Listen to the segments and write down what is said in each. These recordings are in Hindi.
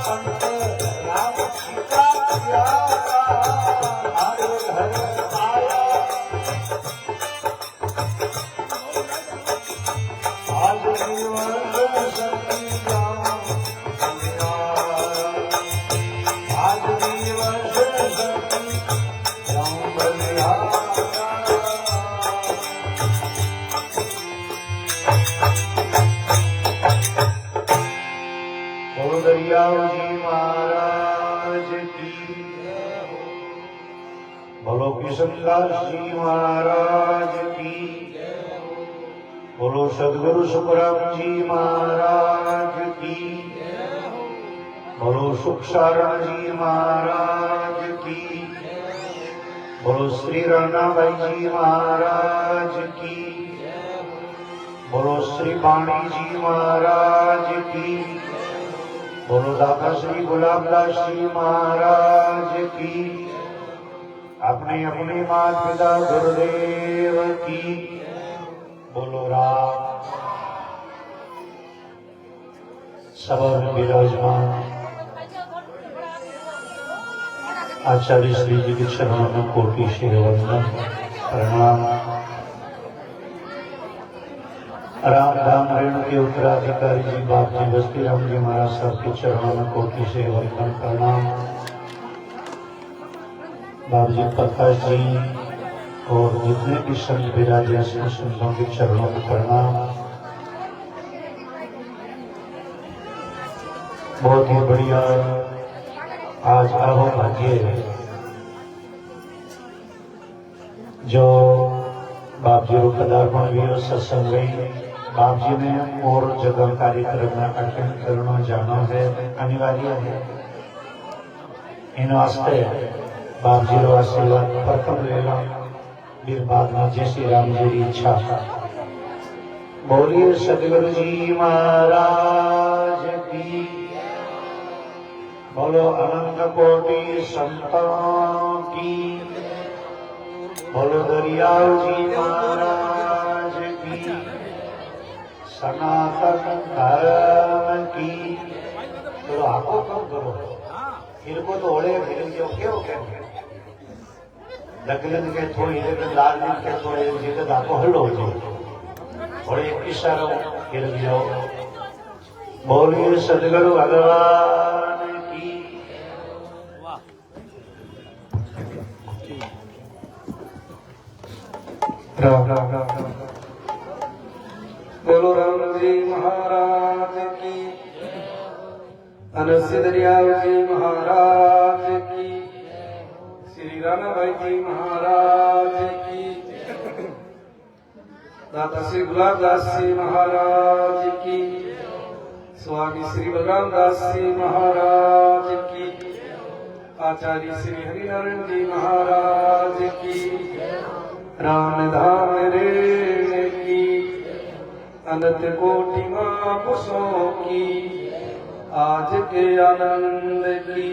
संत बोलो दरियाव जी महाराज की, बोलो किशनदास जी महाराज की, बोलो सदगुरु सुखराम जी महाराज की, बोलो सुखसारण जी महाराज की, बोलो श्री राणाबाई जी महाराज की, बोलो श्री वाणी जी महाराज की, बोलो दादा श्री गुलाबदास जी महाराज की, अपने अपने माता पिता गुरुदेव की, बोलो राम। सभा में विराजमान आचार्य श्री जी के चरणों में कोटि से वंदन प्रणाम। राम धाम रेणु के उत्तराधिकारी जी बाप जी बस्ती राम जी महाराज साहब के चरणों में कोटि से वंदन प्रणाम। बाप जी प्रकाश जी और जितने भी संत विराजे संतों के चरणों में प्रणाम। बहुत ही बढ़िया आज आहो भाग्य जो बाप जी को पदार्पण भी और सत्संग गई बाप जी ने और जगह कार्यक्रम में अटेंड करना जाना है अनिवार्य है। इन वास्ते बाप जी रो आशीर्वाद प्रथम लेना फिर बाद में जय श्री राम जी की इच्छा। बोलिए सदगुरु जी महाराज की, बोलो अनंत कोटि संतों की, बोलो दरियाव जी महाराज की, सनातन धर्म की। तो आपको कम करो फिर को तो ओढ़े फिर जो क्यों क्या दगलन के थोड़ी लेकिन लाल दिन के थोड़े जितने आपको हल्लो हो जाए और एक इशारा फिर जाओ। बोलिए सदगुरु भगवान की। राम राम राम। बोलो राम जी महाराज की, अनस्य दरियाव जी महाराज की, श्री राणाबाई जी महाराज की, दादा श्री गुलाबदास जी महाराज की, स्वामी श्री बलराम दास जी महाराज की, आचार्य श्री हरिनारायण जी महाराज की, राम धाम रे की, अनंत कोटि महापुरुषों की, आज के आनंद की।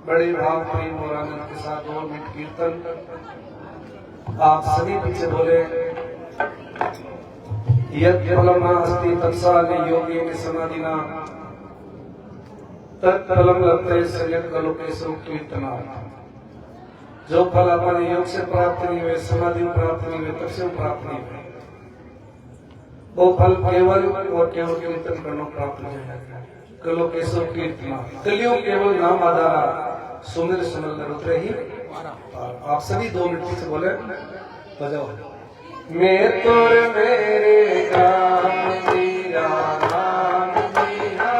बड़े भाव प्रेम और आनंद के साथ 2 मिनट कीर्तन आप सभी पीछे बोले। यत् फलम अस्ति तत्साले योगेन समाधिना तत्फलम लभते संयत कलोके सुख कीर्तनात्। जो फल अपने योग से प्राप्त नहीं हुए, समाधि में प्राप्त नहीं हुए, तपस्या में प्राप्त नहीं हुए, वो फल केवल और केवल कीर्तन करना प्राप्त नहीं है। कलो केशव कीर्तना कलियों केवल नाम आधारा सुमिर सुमल रुद्र ही। आप सभी 2 मिनट से बोले बजाओ। मैं तोर मेरे राम तेरा राम तेरा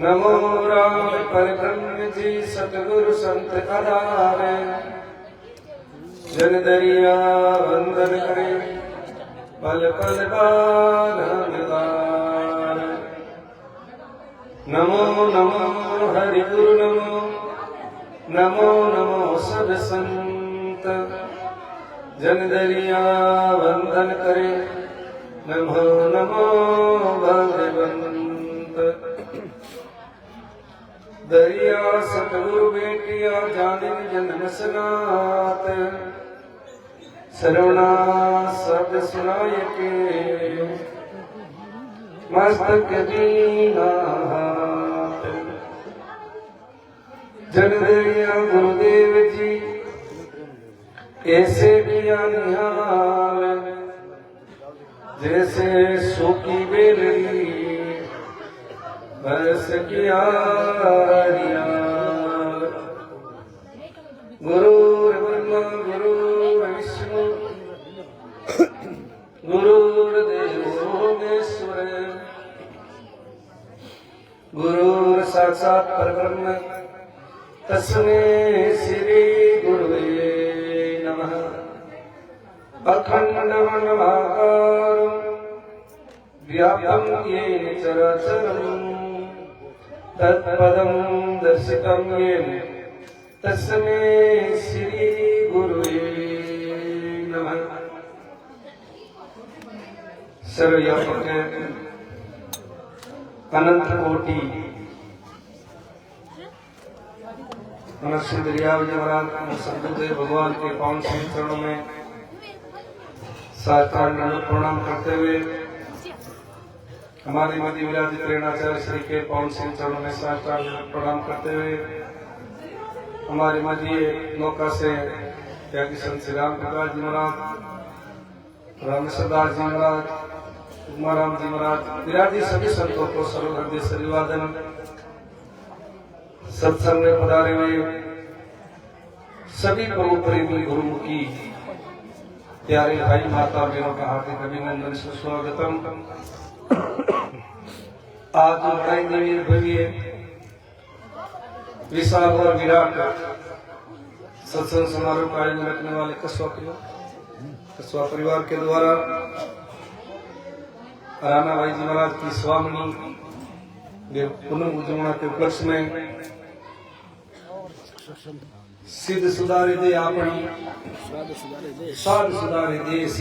नमो राम परब्रह्म जी सतगुरु संत आधार जन दरिया वंदन करे पल पल बार नमो नमो हरि गुरु नमो नमो नमो सब संत जन दरिया वंदन करे नमो नमो भगवंत दरिया सतगुरु बेटिया जाने जन्म सनात सरवणा शब्द सुनाय के मस्तक दीना जन दरिया गुरुदेव जी ऐसे किया निहाल जैसे सूखी बेलड़ी बरस किया गुरुर् ब्रह्मा गुरुर् विष्णु गुरुर्देवो महेश्वर गुरुर् साक्षात् परब्रह्म तस्मै श्री गुरुवे नमः अखण्डमण्डलाकारं व्याप्तं येन चराचरम् तत्पदं दर्शितं येन तस्मै श्री गुरुवे नमः सर्वव्यापक अनंत कोटि मनुष्य दरियाव महाराज सदगुरुदेव भगवान के पावन श्री चरणों में साष्टांग प्रणाम करते हुए हमारे मध्य विराजित प्रेरणाचार्य श्री के पावन श्री चरणों में साष्टांग प्रणाम करते हुए हमारे मध्य नौका से त्यागी संत श्री राम प्रकाश जी महाराज, रामेश्वर दास जी महाराज, उमाराम जी महाराज विराजी सभी संतों को सर्व हृदय से अभिवादन। सत्संग में पधारे हुए सभी प्रभु प्रेमी गुरुमुखी प्यारे भाई माता बहनों का हार्दिक अभिनंदन सुस्वागतम। आज बड़ाई देवी भव्य विशाल और विराट सत्संग समारोह का आयोजन रखने वाले कस्वा परिवार के द्वारा राणा भाई जी महाराज की स्वामिनी पूनम उज्जवला के उपलक्ष्य में सिद्ध सुधारे दे आपणी साध सुधारे देश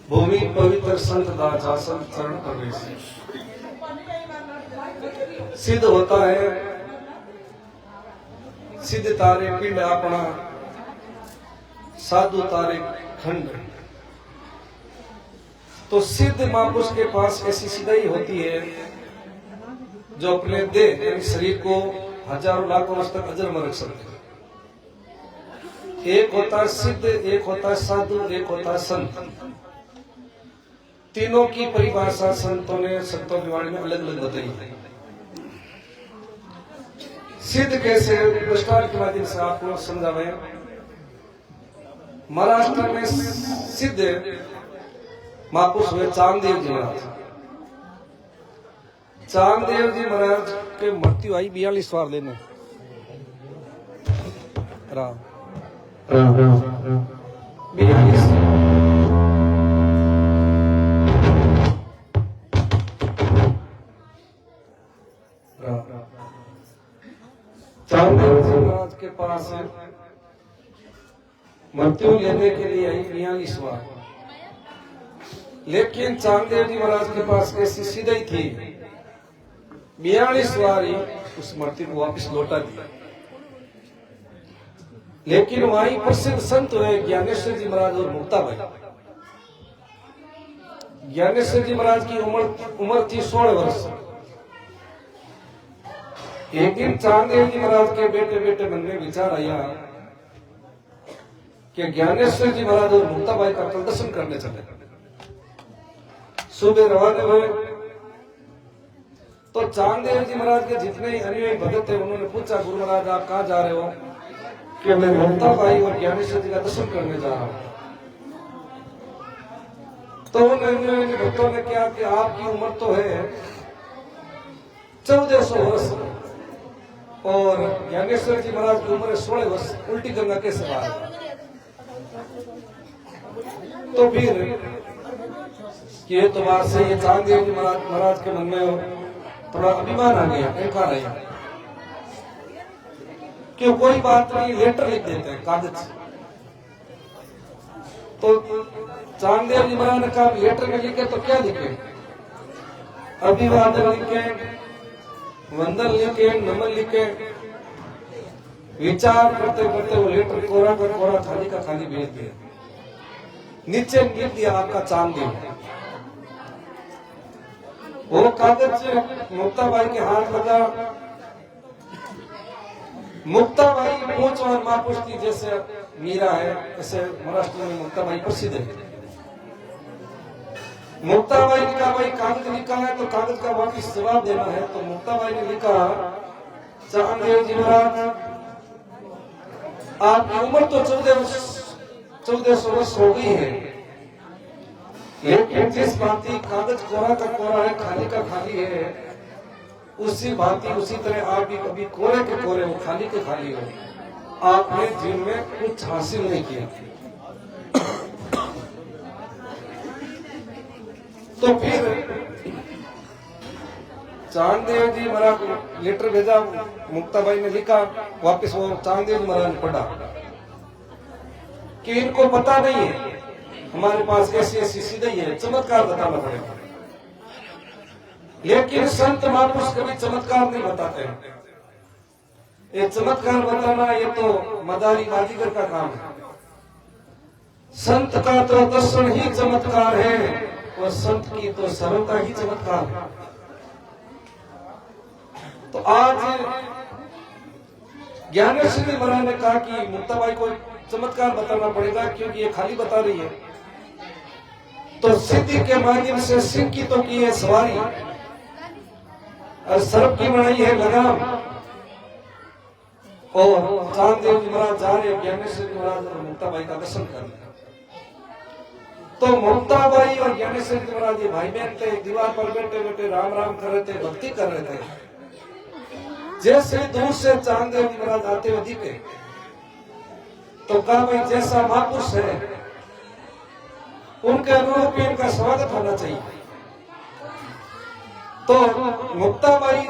भूमि पवित्र संत दासन चरण प्रवेश सिद्ध होता है सिद्ध तारे पिंड अपना साधु तारे खंड। तो सिद्ध महापुरुष के पास ऐसी सिद्धाई होती है जो अपने देह यानी शरीर को हजारों लाखों वर्ष तक अजर में रख सकते हैं। एक होता है सिद्ध, एक होता है साधु, एक होता है संत। तीनों की परिभाषा संतों की वाणी में अलग अलग बताई है। सिद्ध कैसे दृष्टांत के माध्यम से आपको समझावे। महाराष्ट्र में सिद्ध महापुरुष हुए चांगदेव जी महाराज। चांगदेव जी महाराज के मृत्यु आई 42 बार लेने राम राम राम 42 चांदेव जी महाराज के पास मृत्यु लेने के लिए आई 42 बार, लेकिन चांदेव जी महाराज के पास कैसी सीधी थी, 42 बार ही उस मृत्यु को वापस लौटा दिया। लेकिन वहीं प्रसिद्ध संत हुए ज्ञानेश्वर जी महाराज और मुक्ताबाई। ज्ञानेश्वर जी महाराज की उम्र थी 16 वर्ष। एक दिन चांदेव जी महाराज के बेटे बेटे मन में विचार आया कि ज्ञानेश्वर जी महाराज और मुक्ताबाई का कल दर्शन करने चले। सुबह रवाना हुए तो चांदेव जी महाराज के जितने अनुयायी भगत थे उन्होंने पूछा, गुरु महाराज आप कहाँ जा रहे हो? कि मैं मुक्ताबाई और ज्ञानेश्वर जी का दर्शन करने जा रहा हूं। तो उन अनुयायी भक्तों ने क्या कि आपकी उम्र तो है 1400 वर्ष और ज्ञानेश्वर जी महाराज की उम्र 16 वर्ष, उल्टी गंगा कैसे बाहर? तो फिर ये तो बात से ये चांदेव जी महाराज के मन में थोड़ा अभिमान आ गया, अहंकार आया कि कोई बात नहीं, लेटर लिख देते हैं कागज। तो चांदेव जी महाराज ने कहा लेटर में लिखे तो क्या लिखे? अभिवादन लिखे, वंदन लिखे, नमन लिखे। विचार करते करते वो लेटर कोरा का कोरा, खाली का खाली भेज दिया। नीचे लिख दिया आपका चांदेव। वो कागज मुक्ताबाई के हाथ लगा। मुक्ताबाई पूछवान महापुरुष की जैसे मीरा है, ऐसे महाराष्ट्र में मुक्ताबाई प्रसिद्ध है। मुक्ताबाई ने कहा भाई कागज लिखा है तो कागज का वापिस जवाब देना है। तो मुक्ताबाई ने लिखा, चांदेव जी महाराज आपकी उम्र तो 1400 वर्ष हो गई है, लेकिन जिस भांति कागज कोरा का कोरा है, खाली का खाली है, उसी भांति उसी तरह आप भी कभी कोरे के कोरे हो, खाली के खाली हो। आपने जीवन में कुछ हासिल नहीं किया। तो फिर चांदेव जी महाराज लेटर भेजा, मुक्ताबाई ने लिखा, वापस वो चांदेव जी महाराज ने पढ़ा कि इनको पता नहीं है हमारे पास ऐसी ऐसी सीधी है, चमत्कार बताना पड़ेगा। लेकिन संत महापुरुष कभी चमत्कार नहीं बताते हैं। ये चमत्कार बताना ये तो मदारी बाजीगर का काम है। संत का तो दर्शन ही चमत्कार है और संत की तो सरलता ही चमत्कार है। तो आज ज्ञानेश्वर जी महाराज ने कहा कि मुक्ताबाई को चमत्कार बताना पड़ेगा क्योंकि ये खाली बता रही है। तो सिद्धि के माध्यम से सिंह की तो की है सवारी और सर्प की बनाई है लगाम। और चांदेव जी महाराज जा रहे ज्ञानेश्वर जी महाराज और मुक्ताबाई का दर्शन करने। तो मुक्ताबाई और ज्ञानेश्वर जी महाराज ये भाई बहन थे, दीवार पर बैठे बैठे राम राम कर रहे थे, भक्ति कर रहे थे। जैसे दूर से चांदेव जी महाराज आते हुए दिखे तो कहा भाई जैसा महापुरुष है उनके अनुरूप इनका स्वागत होना चाहिए। तो मुक्ताबाई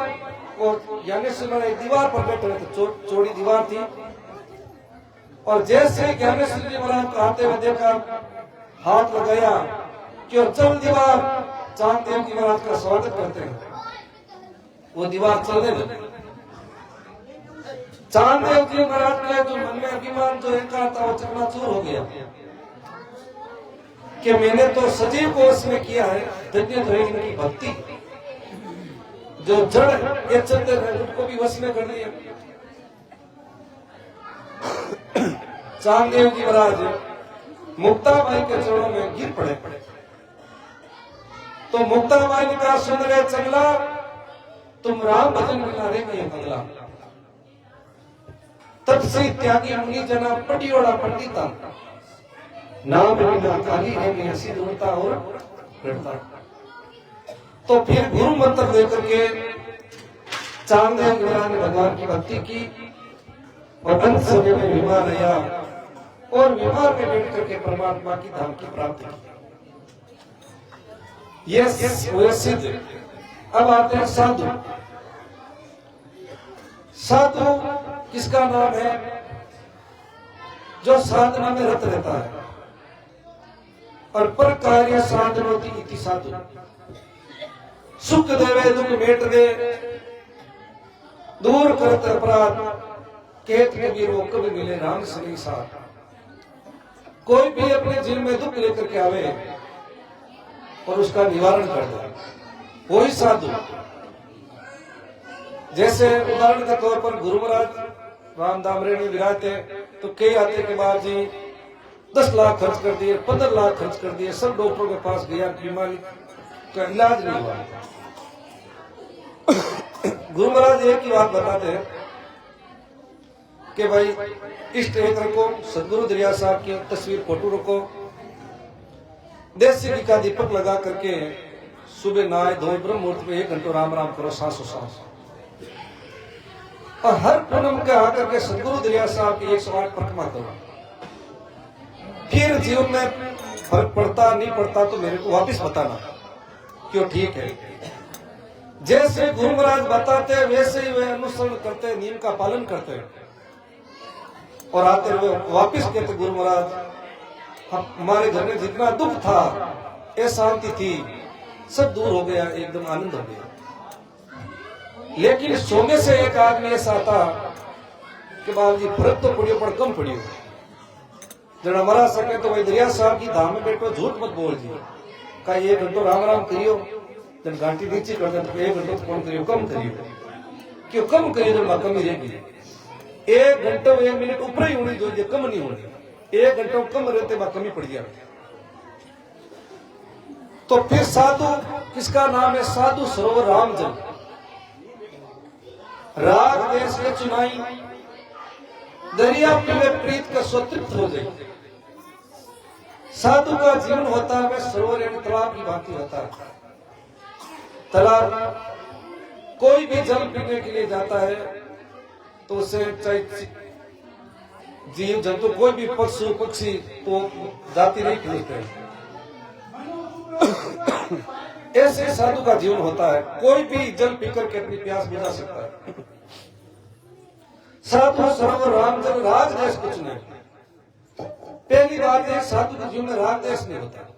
और ज्ञानेश्वर महाराज दीवार पर बैठे हुए थे, चौड़ी दीवार थी। और जैसे ज्ञानेश्वर जी महाराज को आते हुए देखा, हाथ लगाया कि चल दीवार, चांदेव जी महाराज का स्वागत करते हैं। वो दीवार चलने लगी। चांदेव जी महाराज का जो मन में अभिमान जो अहंकार था वो चकनाचूर हो गया कि मैंने तो सजीव को उसमें किया है, धन्य तो है इनकी भक्ति। जो जड़ ये चलते रहे उनको भी वश में कर लिया। चांदेव जी महाराज मुक्ताबाई के चरणों में गिर पड़े। तो मुक्ताबाई ने कहा, सुन रे चंगला, तुम राम भजन बिना रे नहीं बंगला। तब से त्यागी मुनि जना पटियोड़ा पंडिता, नाम बिना खाली है मैं हसी ढूंढता और लड़ता। तो फिर गुरु मंत्र लेकर के चांदेव जी महाराज ने भगवान की भक्ति की और अंत समय में बीमार रहा और बीमार में बैठ करके परमात्मा की धाम की प्राप्ति की। ये सिद्ध। अब आते हैं साधु। साधु किसका नाम है? जो साधना में रत रहता है। और पर कार्य साधनोति इति साधु। सुख देवे दुख मेट दे, दूर करत अपराध, कहत कबीर वो कभी मिले राम सनी साथ। कोई भी अपने जीवन में दुख लेकर के आवे और उसका निवारण कर दे, वही साधु। जैसे उदाहरण के तौर पर गुरु महाराज राम दामरेणी विराते तो कई आते के बाद जी 10 लाख खर्च कर दिए, 15 लाख खर्च कर दिए, सब डॉक्टरों के पास गया, बीमारी का इलाज नहीं हुआ। गुरु महाराज एक ही बात बताते हैं कि भाई इष्ट एक रखो, सदगुरु दरिया साहब की तस्वीर फोटो रखो, देसी घी का दीपक लगा करके सुबह नहाए धोए ब्रह्म मुहूर्त में 1 घंटा राम राम करो सांसों सांस। और हर पूनम के आकर के सदगुरु दरिया साहब की 108 परिक्रमा करो। फिर जीवन में फर्क पड़ता नहीं पड़ता तो मेरे को वापस बताना क्यों, ठीक है। जैसे गुरु महाराज बताते हैं वैसे ही वे अनुसरण करते, नियम का पालन करते और आते हुए वापिस कहते गुरु महाराज हमारे घर में जितना दुख था, अशांति थी, सब दूर हो गया, एकदम आनंद हो गया। लेकिन सोने से एक आदमी ऐसा था कि बाबू जी फर्क तो पड़ियो पर कम पड़ियो, जना मरा सके तो भाई दरिया साहब की धाम में बैठो, झूठ मत बोल जी, का 1 घंटो राम राम करियो, जन घंटी नीचे कर दे तो 1 घंटो तो कौन करियो, कम करियो, क्यों कम करियो जन कमी रहेगी। 1 घंटो 1 मिनट ऊपर ही होनी चाहिए, कम नहीं होनी। 1 घंटो कम रहते बाद कमी पड़ गया। तो फिर साधु किसका नाम है? साधु सरोवर रामजन। राग देश के चुनाई, दरिया में प्रीत का स्वतंत्र हो जाए। साधु का जीवन होता है वह सरोवर यानी तालाब की भांति होता है। तालाब कोई भी जल पीने के लिए जाता है तो उसे चाहे जीव जंतु कोई भी पशु पक्षी तो जाति नहीं खरीदते। ऐसे साधु का जीवन होता है, कोई भी जल पीकर के अपनी प्यास बुझा सकता है। साधु सरोवर रामचंद्र राग देश कुछ नहीं। पहली बात है साधु के जीवन में राग देश नहीं होता।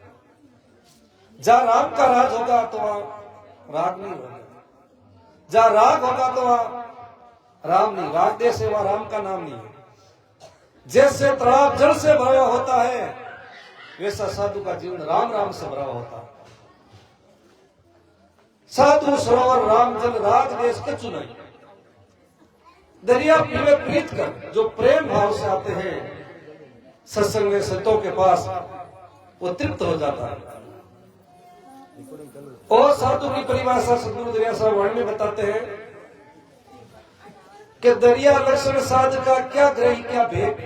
जहां राम का राज होगा तो वहां राग नहीं होगा, जहां राग होगा तो वहां राम नहीं। राग देश है वहां राम का नाम नहीं है। जैसे तालाब जल से भरा होता है वैसा साधु का जीवन राम राम से भरा होता है। साधु सरोवर राम जल राग देश के चुनाई, दरिया पीवे प्रीत कर, जो प्रेम भाव से आते हैं सत्संग में संतों के पास, वो तृप्त हो जाता है। और साधु की परिभाषा सदगुरु दरिया साहब वाणी में बताते हैं कि दरिया लक्षण साध का क्या ग्रही क्या भेद,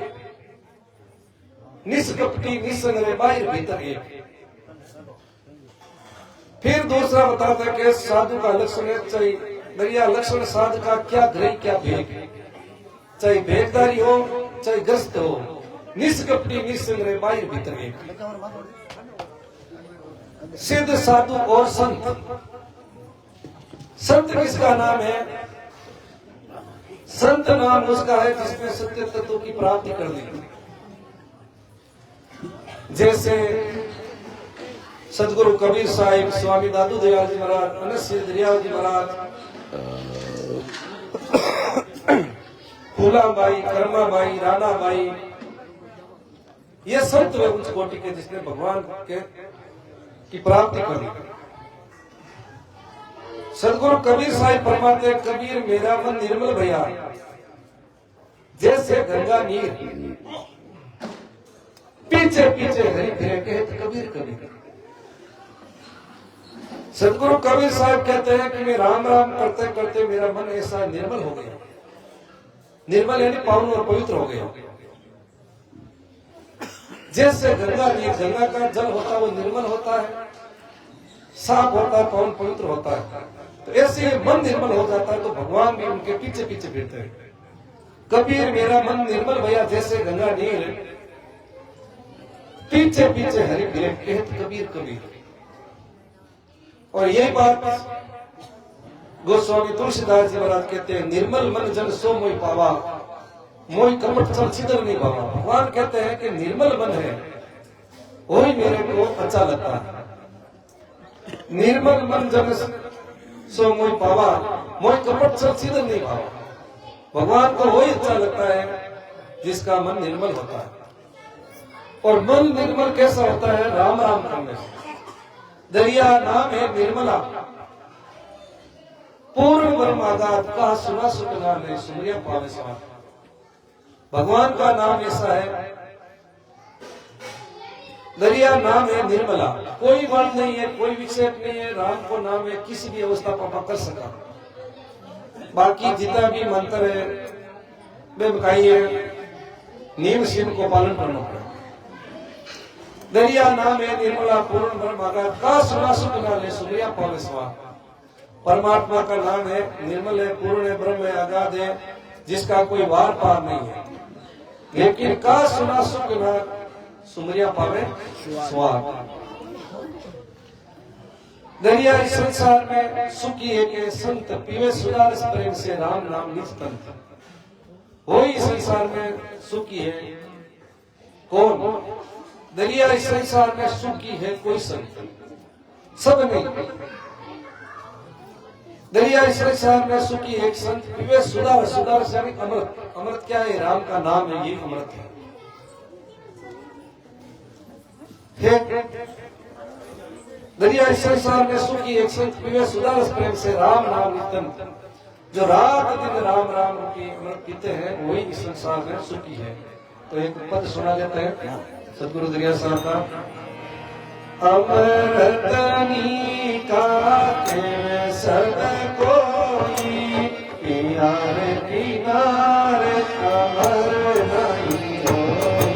निष्कपटी निसंग बाहर भीतर एक। फिर दूसरा बताता है कि साधु का लक्षण है, चाहे दरिया लक्षण साध का क्या ग्रही क्या भेद, चाहे भेददारी हो चाहे ग्रस्त हो, निष्कपटी निसंग बाहर भीतर एक। सिद्ध साधु और संत। संत किसका नाम है? संत नाम उसका है जिसने सत्य तत्व की प्राप्ति कर ली। जैसे सदगुरु कबीर साहिब, स्वामी दादू दयाल जी महाराज, अनस्य दरियाल जी महाराज, फूलाबाई, कर्माबाई, राणाबाई, ये संत वे उच्च कोटि के जिसने भगवान के की प्राप्ति करी। सदगुरु कबीर साहिब फरमाते कबीर मेरा मन निर्मल भया जैसे गंगा नीर, पीछे पीछे हरि फिरे कहते कबीर कबीर। सदगुरु कबीर साहब कहते हैं कि मैं राम राम करते करते मेरा मन ऐसा निर्मल हो गया। निर्मल यानी पावन और पवित्र हो गया। जैसे गंगा नीर, गंगा का जल होता है वो निर्मल होता है, साफ होता है, पावन पवित्र होता है। तो ऐसे ही मन निर्मल हो जाता है तो भगवान भी उनके पीछे पीछे फिरते हैं। कबीर मेरा मन निर्मल भया जैसे गंगा नीर, पीछे पीछे हरि फिरे कहत कबीर कबीर। और यही बात गोस्वामी तुलसीदास जी महाराज कहते हैं, निर्मल मन जन सो मोहि पावा, मोहि कपट छल छिद्र नहीं पावा। भगवान कहते हैं कि निर्मल मन है वही मेरे को अच्छा लगता है। निर्मल मन जन सो मोहि पावा, मोहि कपट छल छिद्र नहीं पावा। भगवान को वही अच्छा लगता है जिसका मन निर्मल होता है। और मन निर्मल कैसा होता है? राम राम करने से। दरिया नाम है निर्मला, पूर्ण ब्रह्मागाध कहा सुना सुख नाम सुमरिया पावे स्वाद। भगवान का नाम ऐसा है, दरिया नाम है निर्मला, कोई वर्ण नहीं है, कोई विक्षेप नहीं है। राम को नाम है, किसी भी अवस्था पर पकड़ सका। बाकी जितना भी मंत्र है वे बताइए, नियम शिव को पालन करना पड़ेगा। दरिया नाम है निर्मला, पूर्ण ब्रह्मागार का सुना सुख नाले सुमरिया पावे स्वाद। परमात्मा का नाम है, निर्मल है, पूर्ण है, ब्रह्म है, अगाध है, जिसका कोई वार पार नहीं है। लेकिन का सुना सुख ना सुमरिया पावे स्वाद। दरिया इस संसार में सुखी है के संत पीवे सुधार प्रेम से राम नाम निज तंत। वही इस संसार में सुखी है कौन? दरिया इस संसार में सुखी है कोई संत, सब नहीं। दरिया इस संसार में सुखी एक संत पीवे सुधार, सुधार से अमृत। अमृत क्या है? राम का नाम है, ये अमृत है। दरिया इस संसार में सुखी एक संत पीवे सुधार प्रेम से राम नाम नित्य। जो रात दिन राम राम की अमृत पीते हैं वही इस संसार में सुखी है। तो एक पद सुना देते हैं सदगुरु दरिया साहब का। अमृतनी का सद कोई प्यार किनारे अमर नहीं होई।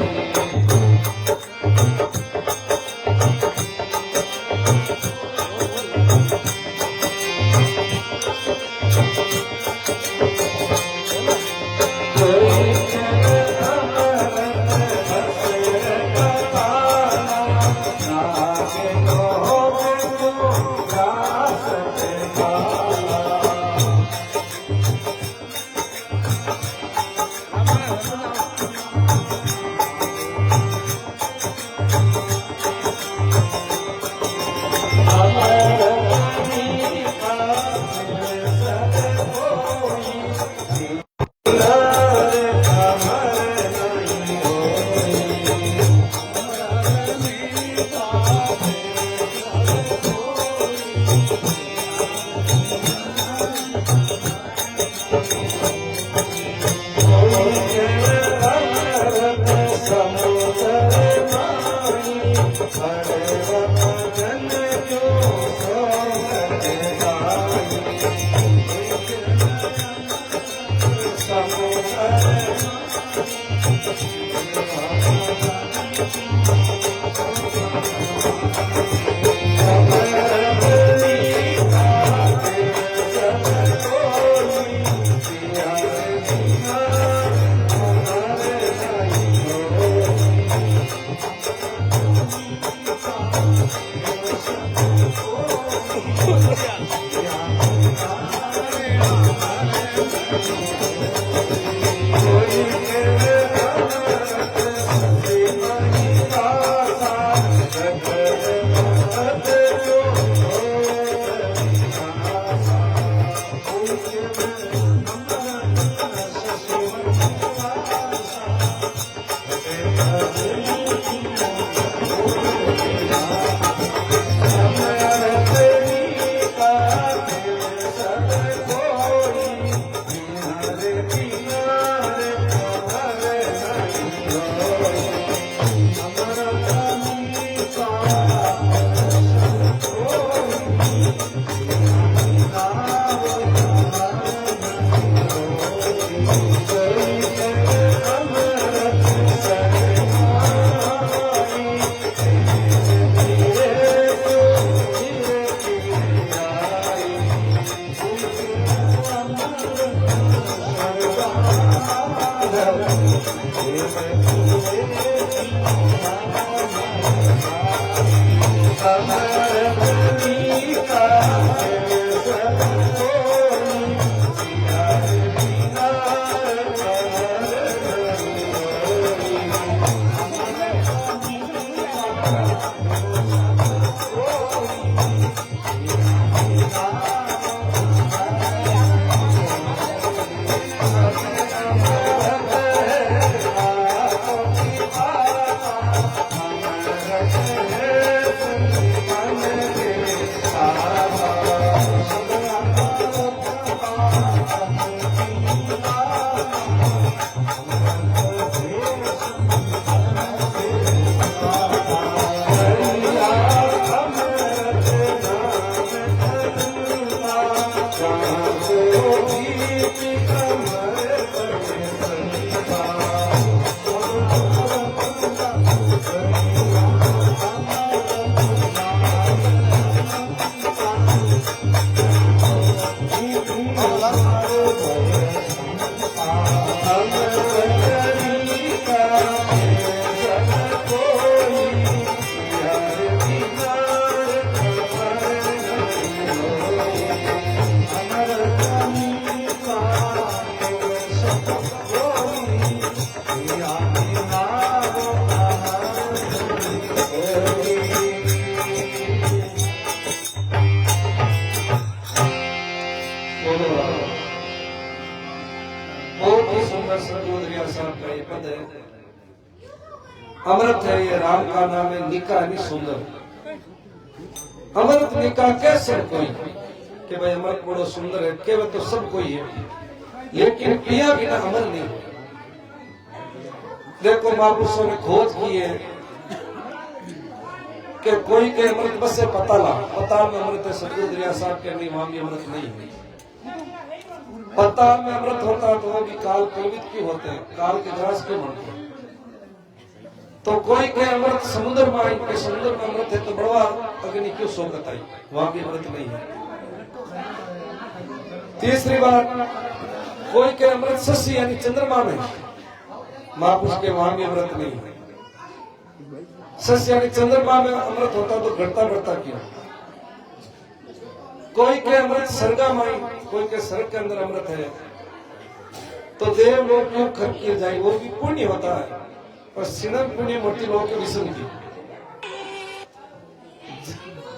अमृत है ये राम का नाम है, निका नहीं सुंदर। अमृत निका कैसे कोई कि भाई अमृत बड़ो सुंदर है, केवल तो सब कोई है, लेकिन पिया बिना अमर नहीं। देखो महापुरुषों ने खोज की है कि कोई के अमृत बस से पताल में अमृत है, सतगुरु दरिया साहब के नहीं, वहां भी अमृत नहीं है। पताल में अमृत होता तो वो भी काल कलवित क्यों होते हैं, काल के ग्रास क्यों बनते हैं। तो कोई के अमृत समुद्र में आई के समुद्र में अमृत है तो बड़वा अग्नि क्यों सोगत आई, वहां भी अमृत नहीं है। तीसरी बात, कोई के अमृत शशि यानी चंद्रमा में, महापुरुष के वहां भी अमृत नहीं है। शशि यानी चंद्रमा में अमृत होता तो घटता बढ़ता क्यों। कोई के अमृत सर्गा माई, कोई के सर्ग के अंदर अमृत है तो देव लोग क्यों खर्च किए जाए, वो भी पुण्य होता है। और सिनम पुण्य मूर्ति लोगों के विषम की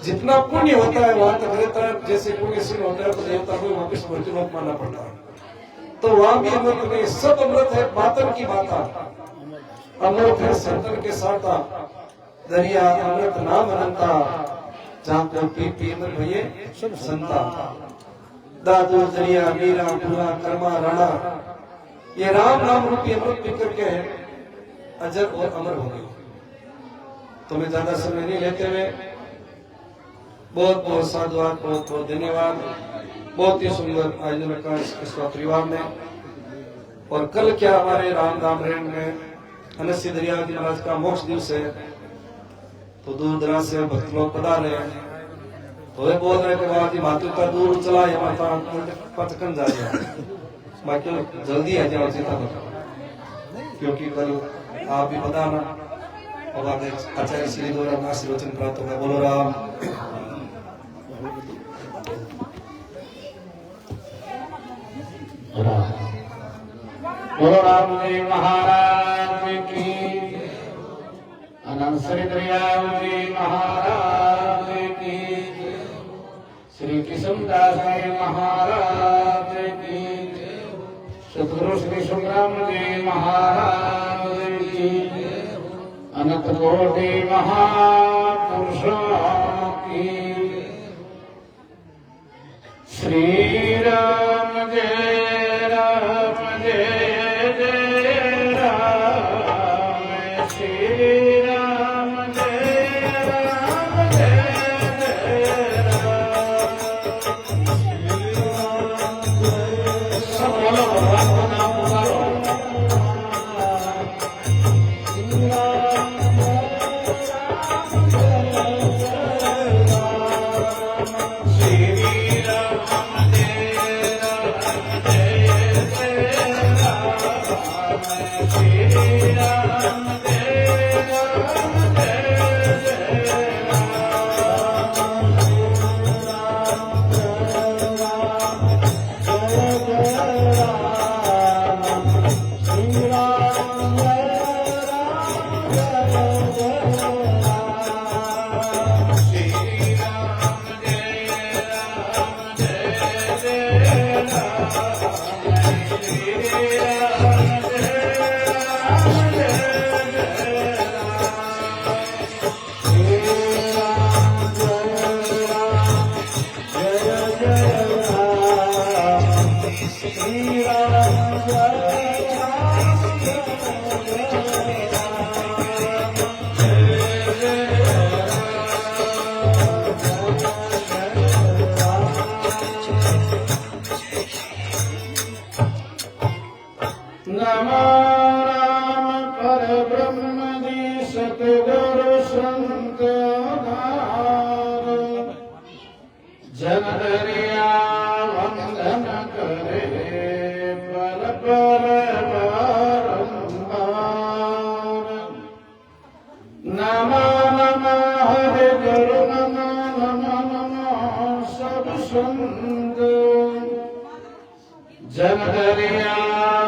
जितना पुण्य होता है वहां तक रहता है, जैसे पुण्य सिंह होता है तो देवता को वापिस मूर्ति लोग मानना पड़ता है। तो वहां भी अमृत नहीं, सब अमृत है बातन की बाता, अमृत है संतन के साथा, दरिया अमृत नाम अनंता, जहां को पी अमृत भये संता। दादू दरिया मीरा पूरा कर्मा राणा, ये राम नाम रूपी अमृत पी करके अजर और अमर हो गई। तो मैं ज्यादा समय नहीं लेते हुए बहुत बहुत साधुवाद, बहुत बहुत धन्यवाद। बहुत ही सुंदर आयोजन रखा इस परिवार ने। और कल क्या हमारे राम धाम रेण में अनस्य दरिया जी महाराज का मोक्ष दिवस है, तो दूर दराज से भक्त लोग पधार रहे हैं। तो वे बोल रहे कि मातृका दूर चला है, माता पचकन जा बाकी जल्दी आ जाओ सीता क्योंकि कल आप भी बताना और आचार्य श्री द्वारा आशीर्वचन प्राप्त होगा। बोलो राम। बोलो रामदेव महाराज की, अनंत श्री दयाल जी महाराज की, श्री कृष्णदास जी महाराज की, सतगुरु श्री संग्राम जी महाराज की, अनंत कोटि महापुरुषों की। श्री राम जय राम जय जय राम, श्री राम जय राम जय जय राम। सब बोलो भगवान का नाम पुकारो। श्री राम जय राम जनदरिया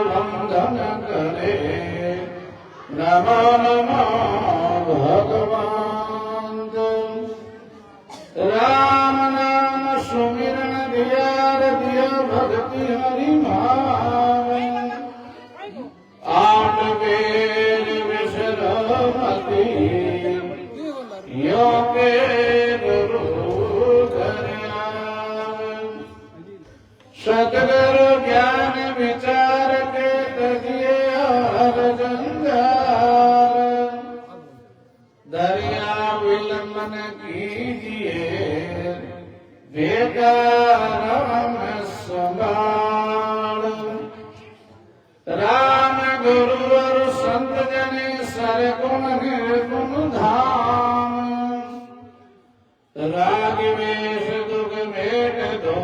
वंदन करे नमो नमो भगवान राम नाम सुमिरन दिया भक्ति हरि मान आठ वेद विश्रमति यो के गुरु सतगुरु ज्ञान विचार के तजिए हर जंजाल दरिया विलंबन कीजिए बेकार संभाल राम गुरु और संत जने सरगुण निर्गुण धाम राग वेश दुख मेट दो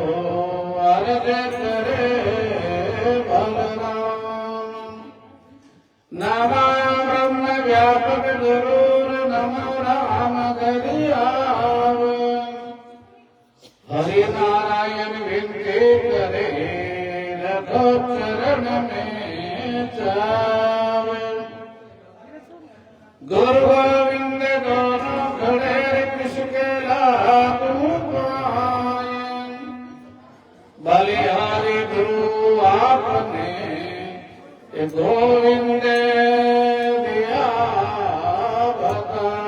अर्ज करे बलराम नमो ब्रह्म व्यापक गुरुर नमो राम गरियाव हरि नारायण विनती करे रखो चरण में चाव गुरु गोविंद दोनों खड़े किसके लागू पाए बलिहारी गुरु आपने गोविंद दिया बताए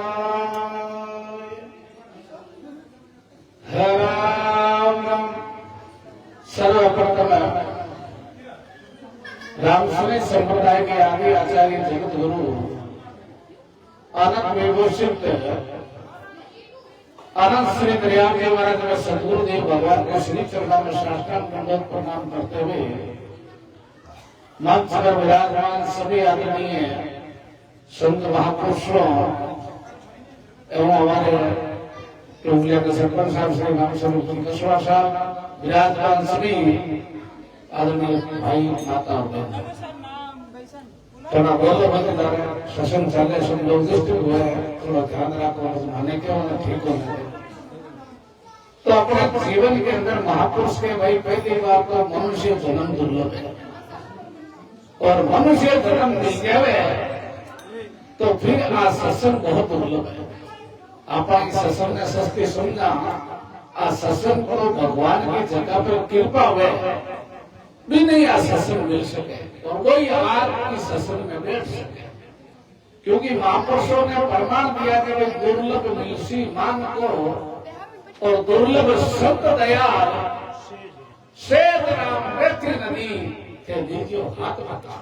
राम सर्वप्रथम रामस्वरूप संप्रदाय के आदि आचार्य जगत गुरु अनंत विभूषित अनंत श्री दरियाव देव महाराज में सदगुरुदेव भगवान को श्री चरणों में साष्टांग दंडवत प्रणाम करते हुए मंच पर विराजमान सभी आदरणीय संत महापुरुषों एवं हमारे टोलिया के सरपंच साहब श्री राम स्वरूप कस्वा साहब विराजमान सभी आदरणीय भाई माता और बहन थोड़ा बोलो मतदार शासन चाले सब लोग हुए थोड़ा ध्यान रखो माने क्यों ना ठीक हो तो अपने जीवन के अंदर महापुरुष के भाई पहली बात तो मनुष्य जन्म दुर्लभ है और मनुष्य जन्म मिल जाए तो फिर आ सत्संग बहुत दुर्लभ है आप सत्संग ने सस्ती सुनना आ सत्संग को भगवान की जगह पर कृपा हुए भी नहीं आ सत्संग मिल सके और कोई आपकी सत्संग में बैठ सके क्योंकि महापुरुषों ने प्रमाण दिया कि वे दुर्लभ मिलसी मान को और दुर्लभ शब्द दयाल श्वेत राम मृत्यु नदी के दीजियो हाथ बता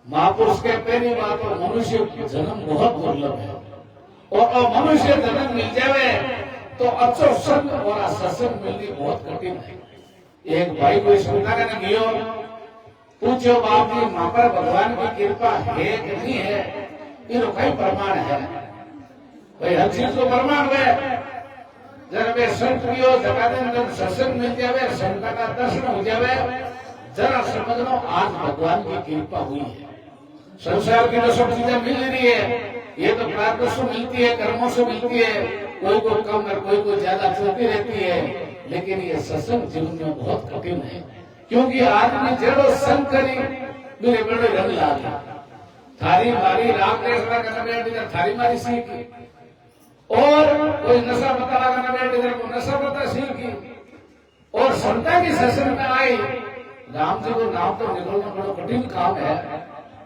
महापुरुष के पहली बात और मनुष्य जन्म बहुत दुर्लभ है और मनुष्य जन्म मिल जाए तो अच्छो संग और सत्संग मिलनी बहुत कठिन है एक भाई को सुनता करने गियो पूछो बाप जी मां पर भगवान की कृपा है कि नहीं है ये कई प्रमाण है भाई हर चीज को प्रमाण है जरा वे संत कियो जगह सत्संग मिल जावे संत का दर्शन हो जावे जरा समझ लो आज भगवान की कृपा हुई है संसार की जो सब चीजें मिल रही है ये तो प्रारब्ध से मिलती है, कर्मों से मिलती है, कोई को कम और कोई को ज्यादा चलती रहती है। लेकिन ये सत्संग जीवन में बहुत कठिन है, क्योंकि आदमी जेड़ो संग करी मेरे बड़े रंग लागे थारी मारी राग ने सदा करना बैठ इधर थारी मारी सीखी, और कोई नशा पता लगाना बैठ इधर को नशा पता सीखी, और संता की सत्संग में आई राम जी को नाम तो निकलना बड़ा कठिन काम है,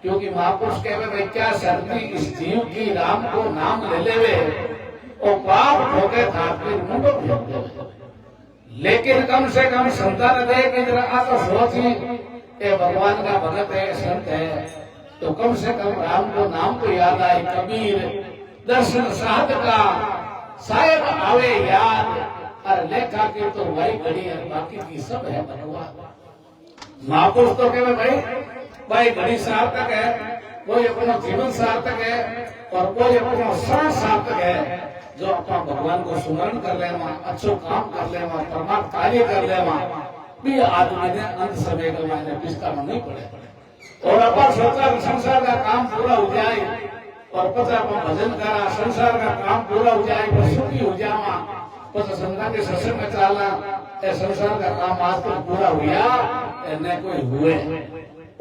क्योंकि महापुरुष कहवे भाई क्या सर्दी इस जीव की राम को नाम ले लेवे और पाप ठोके थापी मुंडो फेंक देवे। लेकिन कम से कम संतान दे कि जरा आ तो सोची ये भगवान का भगत है, संत है, तो कम से कम राम को नाम तो याद आए। कबीर दर्शन साध का शायद आवे याद, और लेखा के तो वही घड़ी और बाकी की सब है भगवान। महापुरुष तो कहवे भाई घड़ी सार्थक है, कोई अपना जीवन सार्थक है और कोई अपना श्रम सार्थक है जो अपना भगवान को स्मरण कर ले, अच्छो काम कर ले, परमात्मा कार्य कर ले, भी आदमी ने अंत समय का मैंने पिस्ता में नहीं पड़े। और अपन सोचा संसार का काम पूरा हो जाए और पता भजन करा, संसार का काम पूरा हो जाए, सुखी हो जावा, पता संता के सत्संग में चला, संसार का काम आज तक पूरा हुआ न कोई हुए,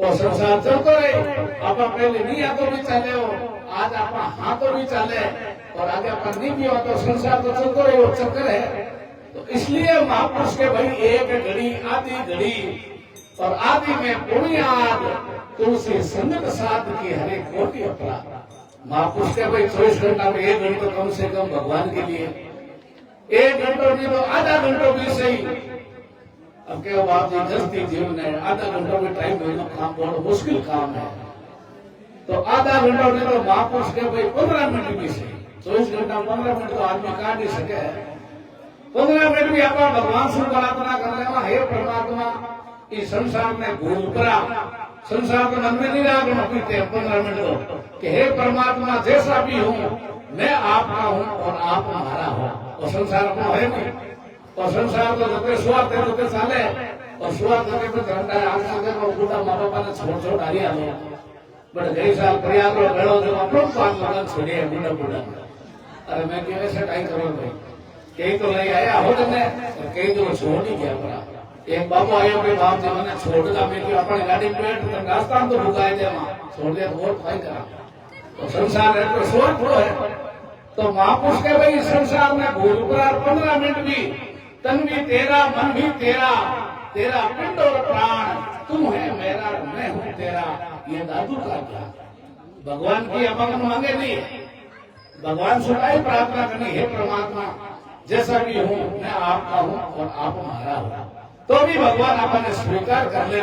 और संसार चलते रहे। आप पहले नहीं आतो भी चले हो, आज आप हाथों भी चले, और आगे अपन नहीं भी हो तो संसार तो चलते रहे, वो चक्कर है। तो इसलिए महापुरुष के भाई एक घड़ी आधी घड़ी और आदि में पुण्याद तुलसी संगत साध की हरे कोटि अपराध। महापुरुष के भाई 24 घंटा में 1 घंटा कम से कम भगवान के लिए, 1 घंटा नहीं तो आधा घंटा भी सही। अब क्या बात है, गृहस्थी जीवन है, आधा घंटा में टाइम मिलना काम बहुत मुश्किल काम है, तो आधा घंटा नहीं तो महापुरुष के भाई 15 मिनट भी सही। 24 घंटा 15 मिनट तो आदमी काट नहीं सके, 15 मिनट भी आप भगवान से प्रार्थना कर लेना, हे परमात्मा इस संसार में भूल करा, संसार को मन में नहीं रखना पीते 15 मिनट कि हे परमात्मा जैसा भी हूँ मैं आपका हूँ और आप हमारा हो, और संसार अपना है नहीं, और संसार को जब स्वार्थ है तो चाले, और स्वार्थ में घंटा आग से बूढ़ा माँ बापा ने छोड़ आ रही है, बट कई साल प्रयाग गड़ो जो अपनो पान लगन छोड़े है बूढ़ा बूढ़ा। अरे मैं कहने से टाइम करो भाई, कई तो ले आया हो तुमने, कई तो छोड़ ही गया बड़ा। एक बाबू आयो के बाप जी मैंने छोड़ दिया, मैं कि अपनी गाड़ी पेट तो रास्ता तो भुगाए दे वहां छोड़ दे और भाई करा, तो संसार है तो स्वार्थ थोड़ा है। तो महापुरुष के भाई संसार में भूल पर 15 मिनट भी तन भी तेरा, मन भी तेरा, तेरा पिंड और प्राण तुम है मेरा, मैं हूँ तेरा, ये दादू का क्या। भगवान की अपन मांगे नहीं, भगवान से ही प्रार्थना करनी, हे परमात्मा जैसा भी हूँ मैं आपका हूँ और आप हमारा हूँ, तो भी भगवान अपन स्वीकार कर ले,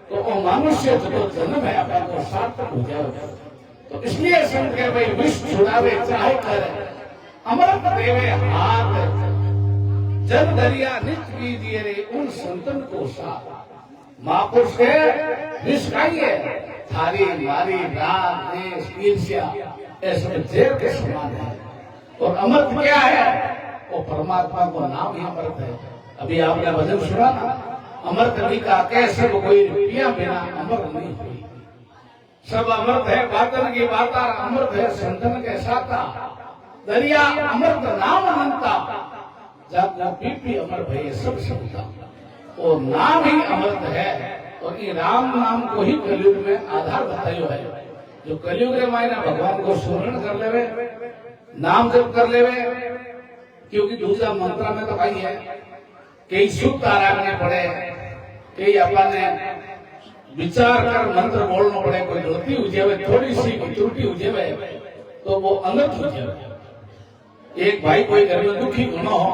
तो वो मनुष्य जो जन्म है अपन को सार्थक हो जाए। तो इसलिए संत के भाई विश्व छुड़ावे चाहे कर अमृत देवे हाथ, जन दरिया नित्य कीजिए रे उन संतन को साथ। महापुरुष के विष खाइए, थारी मारी राग देश ईर्ष्या ऐसे जेल के समान है, और अमृत क्या है, वो परमात्मा को नाम ही अमृत है। अभी आपने भजन सुना ना, अमृत नहीं का कैसे कोई पिया बिना अमर नहीं हुई, सब अमृत है बातन की बाता, अमृत है संतन के साथा, दरिया अमृत नाम अनंता, जब पीपी अमर भय सब सबता, वो नाम ही अमृत है। और ये राम नाम को ही कलयुग में आधार बतायो है, जो कलयुग रे मायने भगवान को स्मरण कर लेवे, नाम जप कर लेवे, क्योंकि दूसरा मंत्र में तो कहीं है कई सूक्त आराधने पड़े, कई अपन विचार कर मंत्र बोलना पड़े, कोई गलती हो जाए थोड़ी सी त्रुटि हो जाए तो वो अनर्थ हो जाए। एक भाई कोई घर में दुखी होना हो,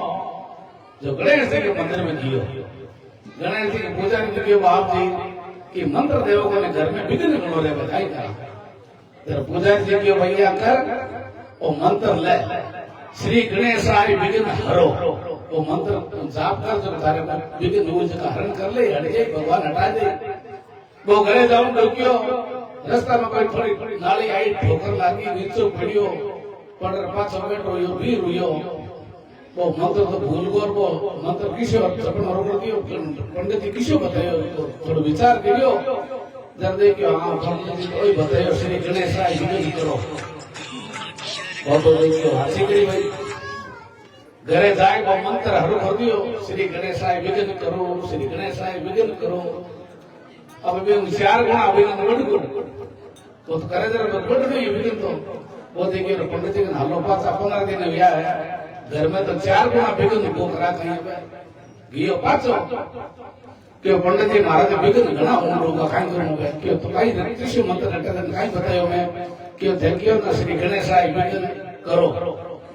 जो गणेश जी के मंदिर में गियो, गणेश जी की पूजा में गियो, बाप जी कि मंत्र देवों ने घर में विघ्न गणो रे बधाई का पूजा जी की भैया कर वो मंत्र ले, श्री गणेश आय विघ्न हरो, वो मंत्र जाप कर जो तारे विघ्न हो का हरण कर ले, हट जाए भगवान हटा दे। वो घरे जाऊं डोक्यो, रास्ता में कोई थोड़ी नाली आई ठोकर लागी, नीचे पड़ियो, पड़र पाछो बैठो यो भी रुयो, वो मंत्र तो भूल गो, वो मंत्र किसी और सपना रोक दियो, पंडित जी किसी बतायो, तो थोड़ा विचार करियो, जब देखियो हाँ कोई बतायो श्री गणेशाय विघ्न करो तो देखियो हाथी करी भाई घरे जाए वो मंत्र हरु कर दियो श्री गणेशाय विघ्न करो श्री गणेशाय विघ्न करो अब भी 4 गुना विघ्न बढ़ गुण तो करे जरा बढ़ नहीं विघ्न तो वो देखिए पंडित जी का हालो पास 15 दिन हुआ है घर में तो 4 गुना विघ्न को करा कहीं पे गियो पाचो कि पंडित जी महाराज विघ्न घना होगा काई करूंगा कि तो काई ऋषि मंत्र घटन काई बतायो मैं कि देखियो ना श्री गणेशाय विघ्न करो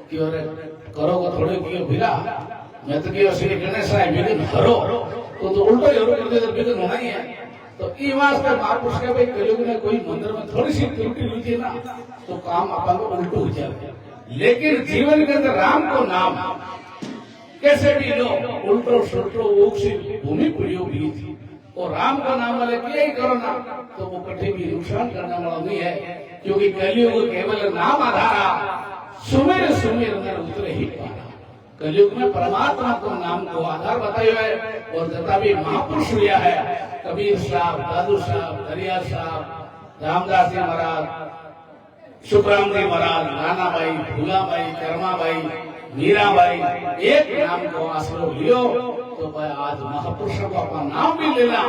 कि अरे करो को थोड़े कियो भिला मैं तो कियो श्री गणेशाय विघ्न हरो तो उल्टा हरो कर दे तो विघ्न होना ही है तो ई वास्ते महापुरुष के भाई कलयुग में कोई मंदिर में थोड़ी सी त्रुटि हुई थी ना तो काम अपन को उल्टो हो जाए लेकिन जीवन के अंदर राम को नाम कैसे भी लो उल्टो सुल्टो ओक्सी भूमि प्रयोग भी थी और राम का नाम वाले किया ही करो ना तो वो कभी भी नुकसान करने वाला नहीं है क्योंकि कलयुग केवल नाम आधारा सुमेर सुमेर में उतरे ही पारा कलयुग में परमात्मा को नाम को आधार बताया है और जता भी महापुरुष हुआ है कबीर साहब दादू साहब दरिया साहब रामदास जी महाराज सुखराम जी महाराज नानाबाई फूलाबाई कर्माबाई मीराबाई एक नाम को आश्रय लियो तो भाई आज महापुरुषों को अपना नाम भी लेना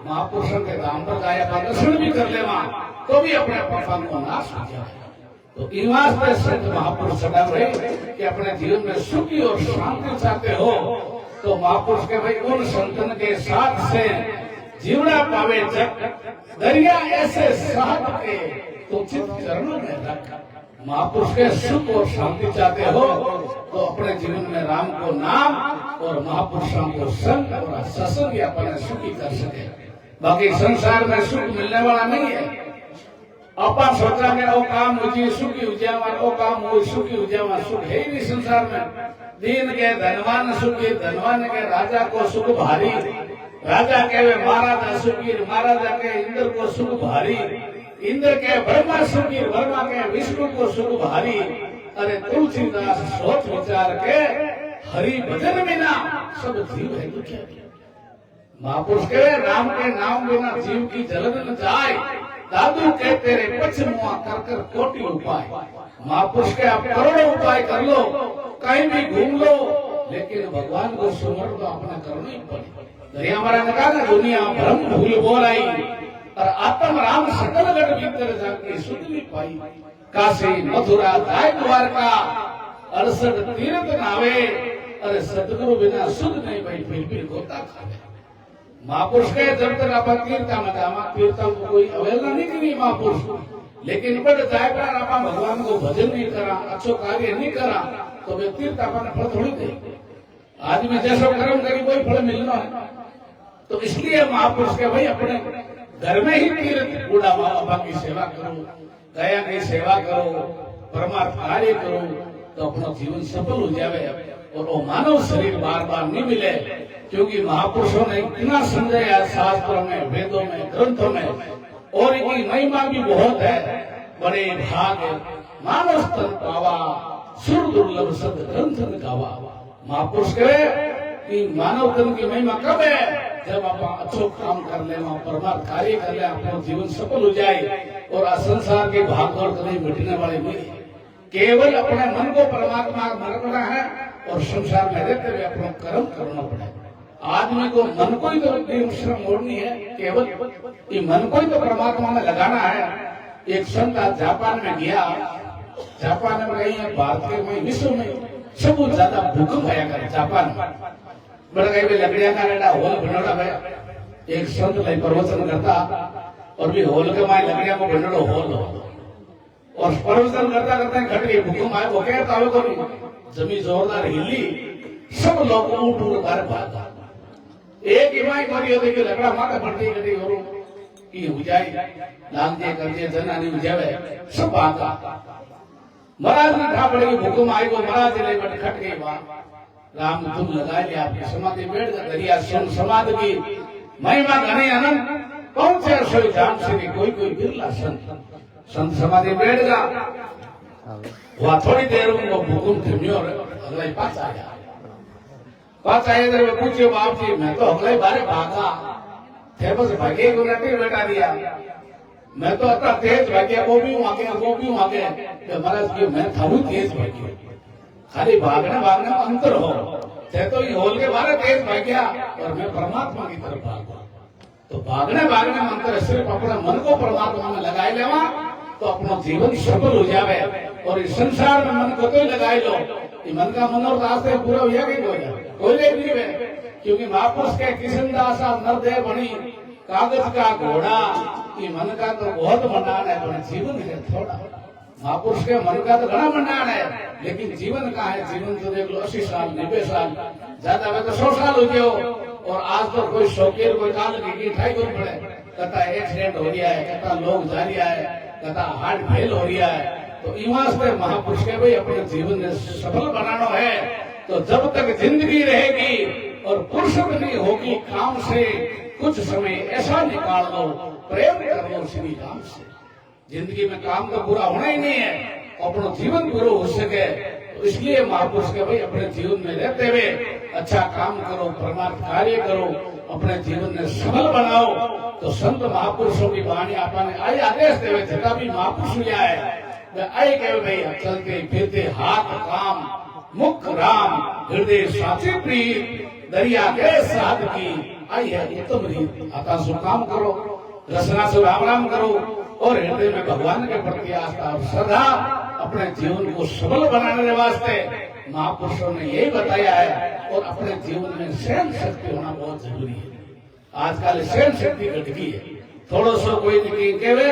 महापुरुषों के नाम पर गाया का दर्शन भी कर लेना तो भी अपने पापों को नाश हो जाए तो इन वास्ते संत महापुरुष सदा रहे कि अपने जीवन में सुखी और शांति चाहते हो तो महापुरुष के भाई उन संतन के साथ से जीवना पावे जग दरिया ऐसे साथ के तो चित चरणों में रख महापुरुष के सुख और शांति चाहते हो तो अपने जीवन में राम को नाम और महापुरुषों को संग और सत्संग अपने सुखी कर सके बाकी संसार में सुख मिलने वाला नहीं है अपन सोचा के वो काम मुझे सुखी हो जावा वो काम वो सुखी हो जावा सुख है ही नहीं संसार में दीन के धनवान सुखी धनवान के राजा को सुख भारी राजा के महाराजा सुखी महाराजा के इंद्र को सुख भारी इंद्र के ब्रह्मा सुखी ब्रह्मा के विष्णु को सुख भारी अरे तुलसीदास सोच विचार के हरि भजन बिना सब जीव है दुखी महापुरुष के राम के नाम बिना जीव की जलन न जाए दादू के तेरे पक्ष मुआ कर कर कोटि उपाय महापुरुष के आप करोड़ों उपाय कर लो कहीं भी घूम लो लेकिन भगवान को सुमर तो अपना करना ही पड़े दरिया महाराज ने कहा ना दुनिया भ्रम भूल बोल आई और आत्म राम सकल गढ़ भीतर जाके सुध नहीं पाई काशी मथुरा दाय द्वारका 68 तीर्थ नावे अरे सतगुरु बिना सुध नहीं भाई फिर भी गोता खावे महापुरुष के जब तक आप तीर्था में जावा तीर्था को कोई अवहेलना नहीं करी महापुरुष लेकिन बड़ जाए पर आप भगवान को भजन नहीं करा अच्छो कार्य नहीं करा तो वे तीर्थ अपन फल थोड़ी दे आदमी जैसा कर्म करी वही फल मिलना है तो इसलिए महापुरुष के भाई अपने घर में ही तीर्थ बूढ़ा माँ बाबा की सेवा करो दया की सेवा करो परमार्थ कार्य करो तो अपना जीवन सफल हो जाए और वो मानव शरीर बार बार नहीं मिले क्योंकि महापुरुषों ने इतना समझाया शास्त्रों में वेदों में ग्रंथों में और इनकी महिमा भी बहुत है बड़े भाग मानव तन पावा सुर दुर्लभ सद ग्रंथ गावा महापुरुष के मानव तन की महिमा कब है जब आप अच्छो काम कर ले परमार्थ कार्य कर ले अपना जीवन सफल हो जाए और संसार के भाग दौड़ कभी मिटने वाले नहीं केवल अपने मन को परमात्मा मरना है और संसार में रहते हुए अपना कर्म करना पड़ेगा आदमी को मन को ही तो श्रम मोड़नी है केवल ये मन को ही तो परमात्मा में लगाना है एक संत जापान में गया जापान में कहीं भारत के में विश्व में सब ज्यादा भूकंप आया करे जापान में बड़ा कहीं भी लकड़िया का रेडा होल बनोड़ा है एक संत लाई प्रवचन करता और भी होल के माए लकड़िया को बनोड़ो होल और प्रवचन करता करता घट गई भूकंप आया वो कहता है तो जमीन जोरदार हिली सब लोग उठ उठ बाहर भागा एक इमाई करियो देखिए लकड़ा माथा पड़ती गई और की हो जाए लाग दे कर दे जना नहीं जावे सब भागा महाराज ने कहा पड़ेगी भूकंप आई को महाराज ने बट खट गई बात राम तुम लगा लिया आपकी समाधि बैठ गया दरिया सुन समाधि की महिमा घनी अनंत कौन से रसोई जान से कोई कोई बिरला संत समाधि बैठ गया वहां थोड़ी देर उनको भूकंप थमियो अगला पास आया पास आए तो पूछे बाप जी मैं तो अगले बारे भागा थे बस भाग्य को नहीं बैठा दिया। मैं तो अपना तेज भाग्य वो भी आगे महाराज की मैं था तेज भाग्य खाली भागने भागने में अंतर हो थे तो ये होल के बारे तेज भाग्या और मैं परमात्मा की तरफ भागू। तो भागने भागने में अंतर सिर्फ अपना मन को परमात्मा में लगाए लेवा तो अपना जीवन सफल हो जावे। और इस संसार में मन को तो लगाए लो ये मन का मनोरथ आस्ते पूरा हो जाएगा कोई नहीं है। क्योंकि महापुरुष के किशनदासा नरदेव बनी कागज का घोड़ा ये मन का तो बहुत मंडान है पर जीवन है थोड़ा। महापुरुष के मन का तो घना मंडान है लेकिन जीवन का है। जीवन तो देख लो 80 साल 90 साल ज्यादा में तो 100 साल हो गए। और आज तो कोई शौकीन कोई काल की ठाई को पड़े कता एक्सीडेंट हो रहा है कता लोग जा रहा है कता हार्ट फेल हो रहा है। तो इवास्ते महापुरुष के भाई अपने जीवन में सफल बनाना है तो जब तक जिंदगी रहेगी और फुर्सत नहीं होगी काम से कुछ समय ऐसा निकाल लो प्रेम कर लो श्री राम से। जिंदगी में काम तो पूरा होना ही नहीं है अपना जीवन पूरा हो सके। तो इसलिए महापुरुष के भाई अपने जीवन में रहते हुए अच्छा काम करो परमार्थ कार्य करो अपने जीवन में सफल बनाओ। तो संत महापुरुषों की वाणी आपने आई आदेश देवे जगह भी महापुरुष लिया है आई कहे भाई चलते फिरते हाथ काम मुख राम हृदय साची प्रीत दरिया के साध की आई है उत्तम रीत। आता सो काम करो रसना से राम राम करो और हृदय में भगवान के प्रति आस्था और श्रद्धा अपने जीवन को सफल बनाने के वास्ते महापुरुषों ने यही बताया है। और अपने जीवन में सहन शक्ति होना बहुत जरूरी है। आजकल सहन शक्ति घट गई है थोड़ा सा कोई नहीं कहे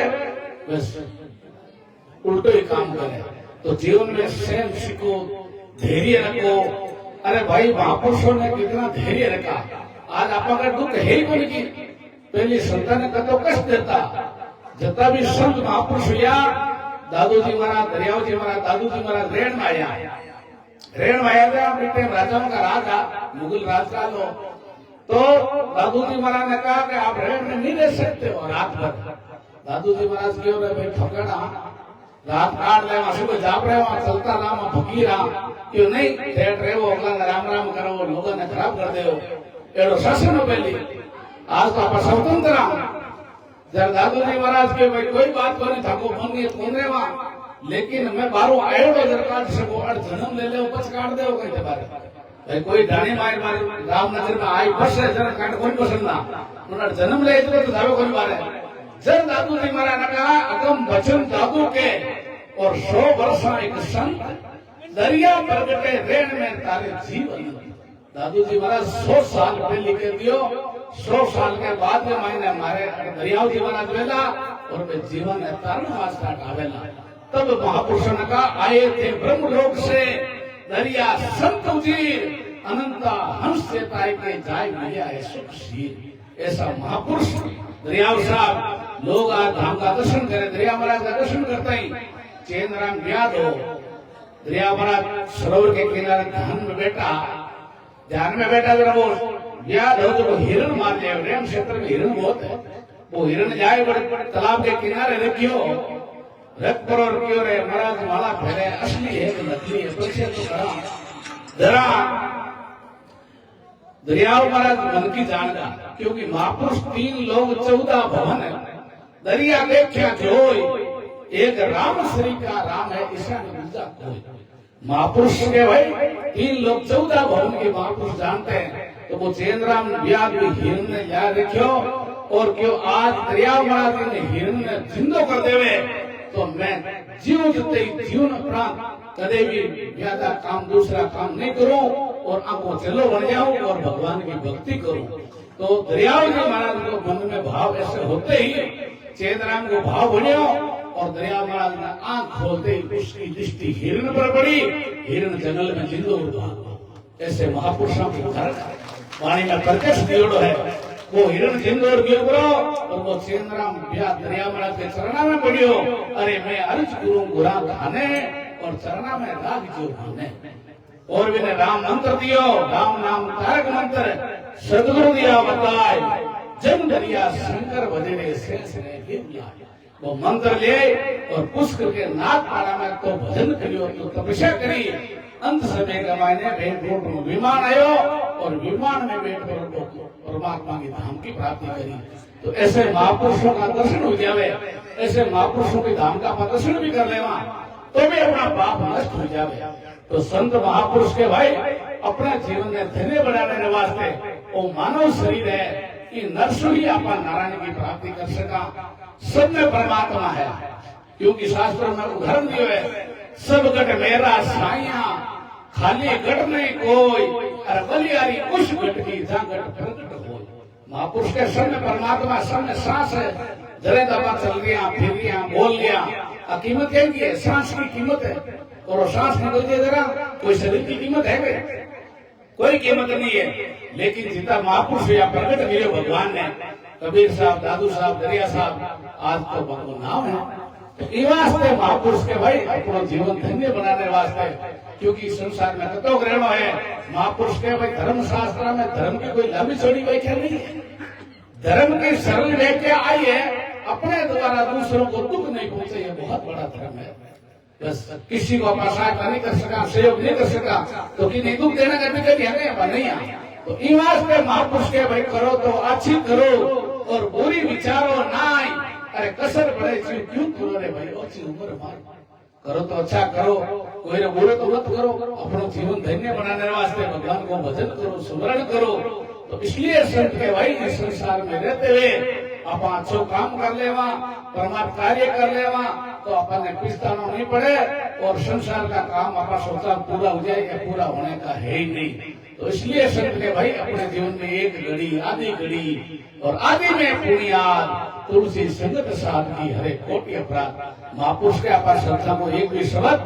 बस उल्टो ही काम करे। तो जीवन में सहन सीखो धैर्य रखो। अरे भाई महापुरुषों ने कितना धैर्य रखा। आज आपका दुख है ही कोई की पहली संतान का तो कष्ट देता जितना भी संत महापुरुष हुआ दादू जी महाराज दरियाव जी महाराज दादू जी महाराज रेण में आया था बेटे राजाओं का राजा मुगल राज का लो। तो दादू जी महाराज ने कहा कि आप रेण में नहीं रह सकते हो रात भर। दादू जी महाराज क्यों रहे भाई ठकड़ा रात काट रहे वहां से जाप रहे वहां चलता रहा वहां भूखी रहा क्यों नहीं बैठ रहे वो अगला राम राम करो लोगों ने खराब कर दे एड़ो शासन पहले आज तो आप स्वतंत्र जब दादू जी महाराज के भाई कोई बात को नहीं थको मन नहीं कौन रहे वहां लेकिन मैं बारो आयो जर काट सको और जन्म ले ले उपज काट दे कहीं बारे भाई कोई डाणी मार रामनगर में आई बस जरा काट कोई पसंद ना उन्होंने जन्म ले तो जावे कोई बारे जब दादू जी महाराज ने कहा अगम वचन दादू के और 100 वर्ष एक संत दरिया प्रगटे रेण में तारे जीवन। दादू जी महाराज 100 साल पहले कह दियो 100 साल के बाद में मैंने मारे दरियाव जी महाराज वेला और वे जीवन है तारण वास्ता आवेला। तब महापुरुषों ने कहा आए थे ब्रह्मलोक से दरिया संत उजीर अनंता हंस से ताय के जाय मिले आए सुख शीर। ऐसा महापुरुष दरियाव साहब लोग आज धाम का दर्शन करे दरिया महाराज का दर्शन करते ही चैन राम याद हो दरिया महाराज सरोवर के किनारे ध्यान में बैठा जरा वो याद हो तो हिरण मार जाए रेम क्षेत्र में हिरण बहुत है वो हिरण जाए बड़े तालाब के किनारे रखियो रख पर और क्यों रे महाराज माला फैले असली है कि नकली है परिचय तो करा जरा दरियाव महाराज मन की जानना क्योंकि महापुरुष 3 लोग 14 भवन है दरिया देखा जोई एक राम श्री का राम है ईशा ने दूसरा कोई महापुरुष के भाई 3 लोग 14 भवन के महापुरुष जानते हैं। तो वो चैन राम व्याग हिरण ने याद रखियो और क्यों आज दरियाव महाराज ने हिरण ने जिंदो कर देवे तो मैं जीवन प्राण कदे भी ज्यादा काम दूसरा काम नहीं करूं और आंखों चलो बन जाऊं और भगवान की भक्ति करूं। तो दरियाव जी महाराज को मन में भाव ऐसे होते ही चैन राम को भाव बने और दरियाव महाराज ने आंख खोलते ही उसकी दृष्टि हिरण पर पड़ी हिरण जंगल में जिंदो उठा। ऐसे महापुरुषों की वाणी में प्रत्यक्ष दियोड़ो है वो हिरण जिंदो गिरो और वो चैन राम दरियाव महाराज के चरणा में पड़ियो अरे मैं अर्ज करूं गुरा खाने और चरणा में राग जो खाने और भी ने राम मंत्र दियो राम नाम तारक मंत्र सदगुरु दिया बताए जन दरिया शंकर भजने से वो मंत्र ले और पुष्कर के नाथ पाड़ा में तो भजन करियो तो तपस्या करी अंत समय का मायने भेंट विमान आयो और विमान में बैठकर तो परमात्मा की धाम की प्राप्ति करी। तो ऐसे महापुरुषों का दर्शन हो जावे, ऐसे महापुरुषों की धाम का दर्शन भी कर लेवा तो भी अपना पाप नष्ट हो जावे। तो संत महापुरुष के भाई अपने जीवन में धन्य बनाने वास्ते वो मानव शरीर है कि नरसु ही अपन नारायण की प्राप्ति कर सका। सब में परमात्मा है, क्योंकि शास्त्र में उदाहरण दियो है, सब गट मेरा साइया खाली गट नहीं कोई, अरे बलियारी उस गट की जहाँ गट प्रकट हो। महापुरुष के सब में परमात्मा, सब में सांस है, जरे दबा चल गया, फिर गया, बोल गया, कीमत क्या है? सांस की कीमत है। और सांस निकल जाए जरा, कोई शरीर की कीमत है क्या? कोई कीमत नहीं है। लेकिन जितना महापुरुष या प्रकट मिले भगवान ने, कबीर साहब, दादू साहब, दरिया साहब, आज तो भगवान नाम है। तो ये वास्ते महापुरुष के भाई अपना जीवन धन्य बनाने वास्ते, क्योंकि संसार में कतो ग्रहण है। महापुरुष के भाई धर्म शास्त्र में धर्म की कोई लंबी चौड़ी व्याख्या नहीं है। धर्म की सरल व्याख्या आई है, अपने द्वारा दूसरों को दुख नहीं पहुंचे, ये बहुत बड़ा धर्म है। बस किसी को अपना सहायता नहीं कर सका, सहयोग नहीं कर सका, तो कि नहीं दुख देना करने के लिए नहीं है। तो इन वास्ते महापुरुष के भाई करो तो अच्छी करो और बुरी विचारो ना। अरे कसर पड़े क्यों करो रे भाई, अच्छी उम्र मार करो तो अच्छा करो, कोई रे बुरे तो मत करो। अपना जीवन धन्य बनाने वास्ते भगवान को भजन करो, सुमरण करो। तो इसलिए संत के भाई इस संसार में रहते हुए अपन अच्छो काम कर लेवा, परमात्मा कार्य कर लेवा, तो अपन ने पिछताना नहीं पड़े और संसार का काम अपना सोचा पूरा हो जाए, या पूरा होने का है ही नहीं। तो इसलिए संत के भाई अपने जीवन में एक घड़ी, आधी घड़ी और आधी में पुण्याद तुलसी संगत साध की हरे कोटि अपराध। महापुरुष के अपन संता को एक भी शब्द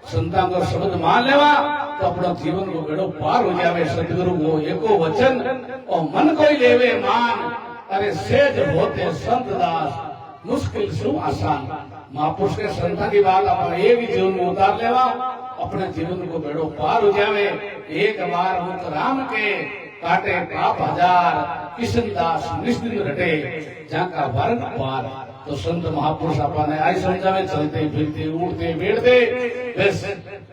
संता को शब्द मान लेवा तो अपना जीवन को बेड़ो पार हो जावे। सतगुरु को एको वचन और मन को ही लेवे मान, अरे सेज होते संत दास मुश्किल सु आसान। महापुरुष के संता की बात अपन एक ही जीवन में उतार लेवा, अपने जीवन को बेड़ो पार हो जावे। एक बार मुख राम के काटे पाप हजार, किशनदास निश्चित रटे जहाँ का वर्ण पार। तो संत महापुरुष अपन आई समझावे, चलते फिरते उड़ते बैठते बस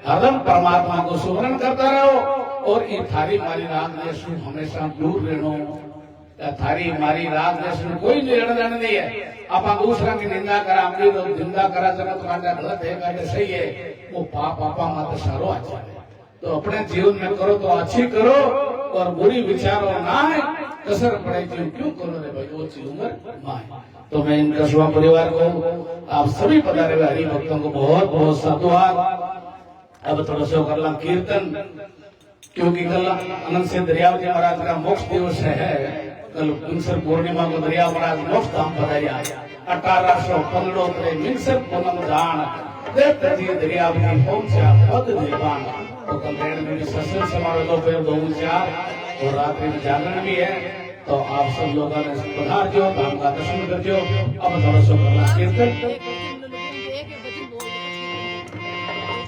हरदम परमात्मा को सुमरण करता रहो। और ये थारी मारी राग देश हमेशा दूर रहनो, थारी मारी राग देश में कोई निर्णय नहीं है। आप दूसरा की निंदा करा, अपनी निंदा करा, जगत कांटा गलत है कांटे सही है, वो पाप आपा मात्र सारो अच्छा है। तो अपने जीवन में करो तो अच्छी करो और बुरी विचारो ना है, कसर पड़े क्यों करो रे भाई, वो चीज उम्र माए। तो मैं इन दसवां परिवार को, आप सभी पधारे हुए हरि भक्तों को बहुत बहुत साधुवाद। अब थोड़ा सा कर ला कीर्तन, क्योंकि कल अनंत सिंह दरियाव जी महाराज का मोक्ष दिवस है। कल मिंसर पूर्णिमा को दरिया महाराज मोक्ष धाम पधारिया। 1815 मिंसर पूनम दान देव जी दरिया जी पहुंचा पद दीवान। तो कल देर में भी सत्संग समारोह दोपहर 2-4 और रात्रि में जागरण भी है। तो आप सब लोगों ने पधार जो धाम का दर्शन कर जो। अब थोड़ा सा करना कीर्तन।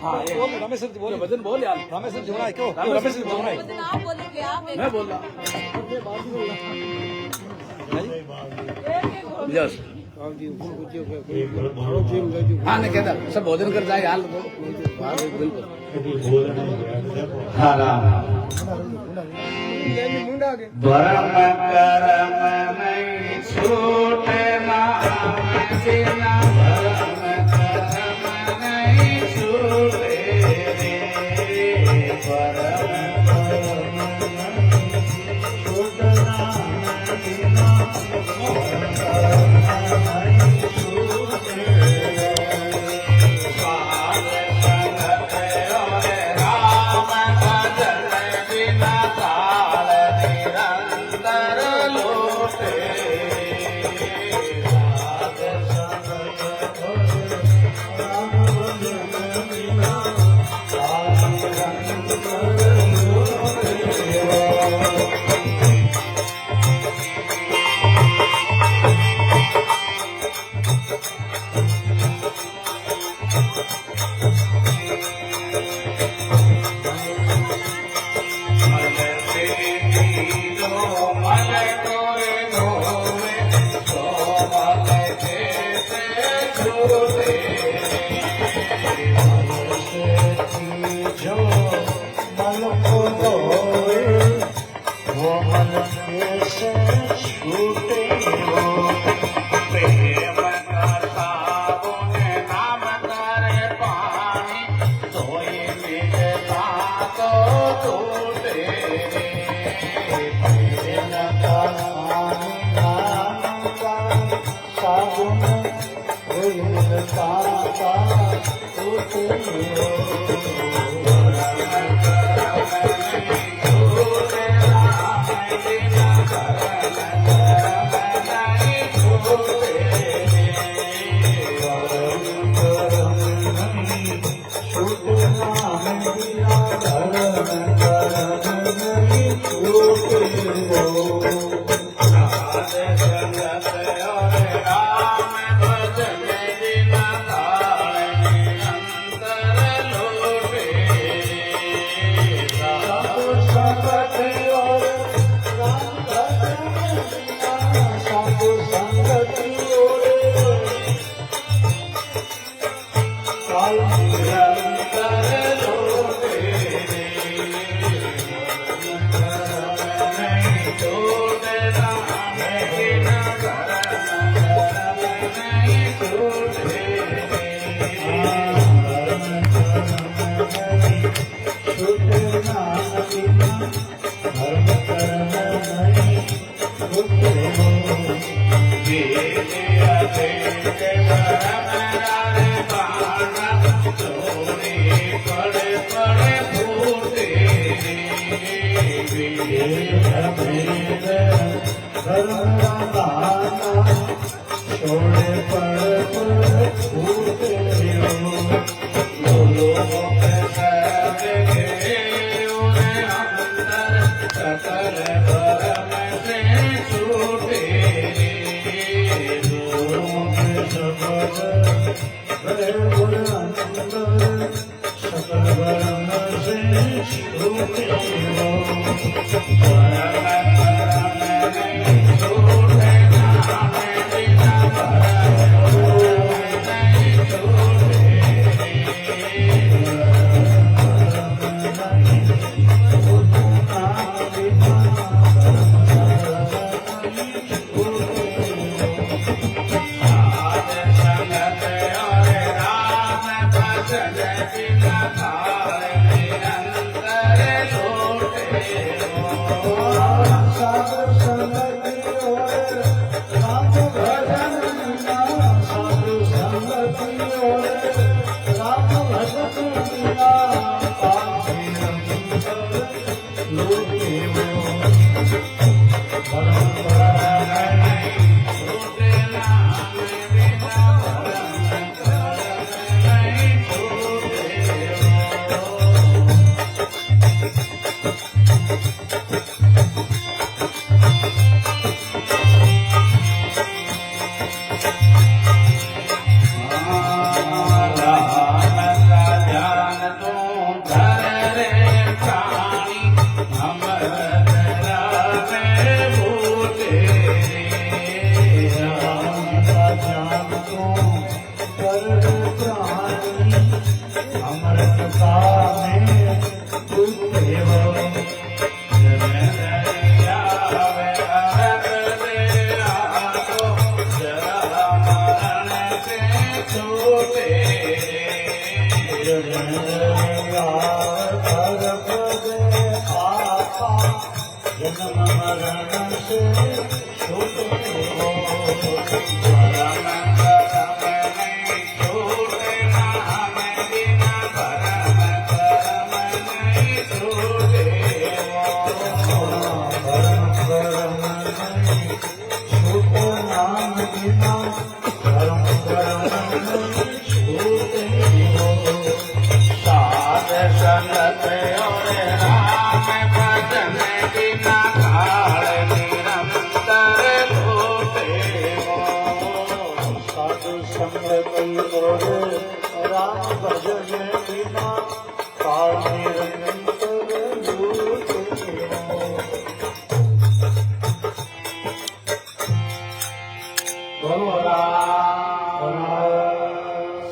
हाँ रमेश बोल, भजन बोल यार, रमेश जोड़ा है क्यों? रमेश जोड़ा है, आप बोलेंगे, आप मैं बोल रहा यस। हाँ नहीं कहता सब भोजन कर जाए हाल बिल्कुल। धर्म कर्म नहीं छूटे ना, धर्म नहीं छूटे रे,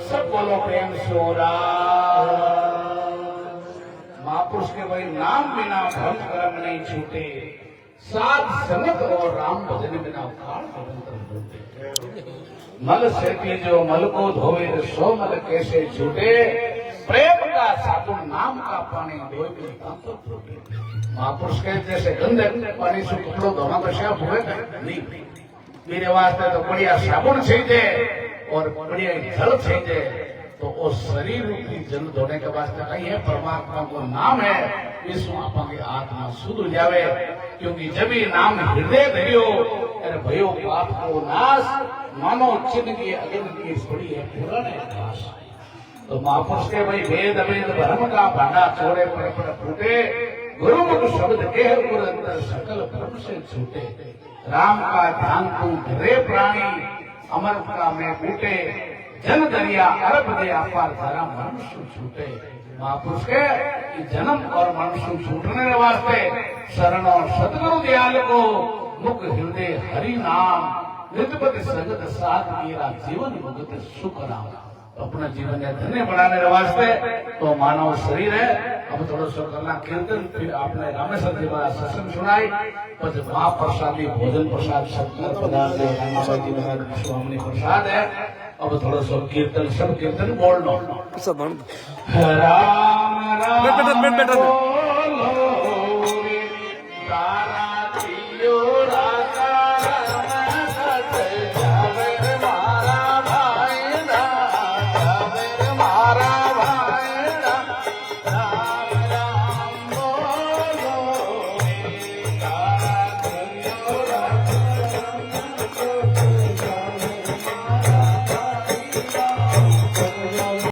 सब बोलो प्रेम से महापुरुष के भाई नाम बिना धर्म कर्म नहीं छूटे, साध संगत और राम भजन बिना काल निरंतर होते। मल से की जो मल को धोवे सो मल कैसे छूटे, प्रेम का साबुन नाम का पानी धोए बिना छूटे। महापुरुष के जैसे गंदे पानी से कपड़ों धोना तो शायद हुए नहीं, मेरे वास्ते तो बढ़िया साबुन चाहिए और बढ़िया जल चाहिए। तो वो शरीर रूपी जल धोने के वास्ते कही है परमात्मा को नाम है इसमें आपकी आत्मा शुद्ध जावे क्योंकि जब ये नाम हृदय धरियो अरे भयो पाप को नाश मानो चिन्ह की अग्नि की पड़ी है पुराने घास तो महापुरुष के भाई वेद अवेद धर्म का भांडा छोड़े पर फूटे गुरुमुख शब्द के अंदर सकल भ्रम से छूटे राम का ध्यान तू धरे प्राणी अमर का में बूटे जन दरिया अरब दया पार धरा मनुष्य छूटे महापुरुष के जन्म और मनुष्य छूटने वास्ते शरण और सदगुरु दयाल को मुख हृदय हरि नाम नित्यपति संगत साथ मेरा जीवन भुगत सुख नाम अपना जीवन है धन्य बनाने के वास्ते तो मानव शरीर है अब थोड़ा सा करना कीर्तन फिर आपने रामेश्वर जी महाराज सत्संग सुनाई पर महाप्रसादी भोजन प्रसाद शंकर पदार्थ स्वामी प्रसाद है अब थोड़ा सा कीर्तन सब कीर्तन बोल लो सब राम राम बैठ